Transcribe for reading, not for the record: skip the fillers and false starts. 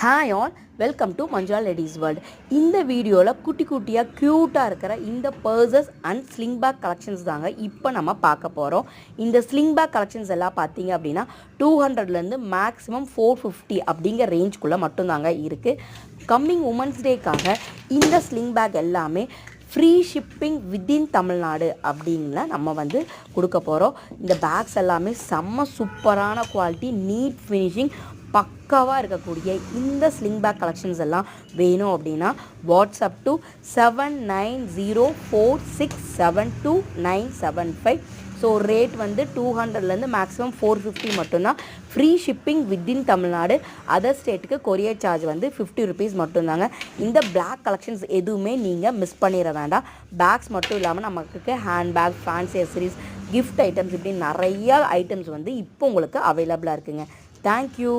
Hi all, welcome to Manjula ladies world. இந்த வீடியோவில் குட்டி குட்டியாக க்யூட்டாக இருக்கிற இந்த purses and sling bag collections தாங்க இப்போ நம்ம பார்க்க போகிறோம். இந்த ஸ்லிங் பேக் கலெக்ஷன்ஸ் எல்லாம் பார்த்தீங்க அப்படின்னா 200லேருந்து மேக்ஸிமம் 450 அப்படிங்கிற ரேஞ்சுக்குள்ளே மட்டும்தாங்க இருக்குது. கம்மிங் உமன்ஸ் டேக்காக இந்த ஸ்லிங் பேக் எல்லாமே ஃப்ரீ ஷிப்பிங் வித்தின் தமிழ்நாடு அப்படின்ல நம்ம கொடுக்க போகிறோம். இந்த பேக்ஸ் எல்லாமே செம்ம சூப்பரான குவாலிட்டி, நீட் ஃபினிஷிங், பக்காவாக இருக்கக்கூடிய இந்த ஸ்லிங் பேக் கலெக்ஷன்ஸ் எல்லாம் வேணும் அப்படின்னா வாட்ஸ்அப் டு 7904672975. ஸோ ரேட் 200லேருந்து மேக்ஸிமம் 450 மட்டும்தான். Free shipping within Tamil Nadu. Other ஸ்டேட்டுக்கு கொரியர் சார்ஜ் 50 ருபீஸ் மட்டும்தாங்க. இந்த பிளாக் கலெக்ஷன்ஸ் எதுவுமே நீங்கள் மிஸ் பண்ணிட வேண்டாம். பேக்ஸ் மட்டும் இல்லாமல் நமக்கு hand bag, fancy accessories, gift items, இப்படி நிறைய ஐட்டம்ஸ் இப்போ உங்களுக்கு அவைலபிளாக இருக்குங்க. தேங்க்யூ.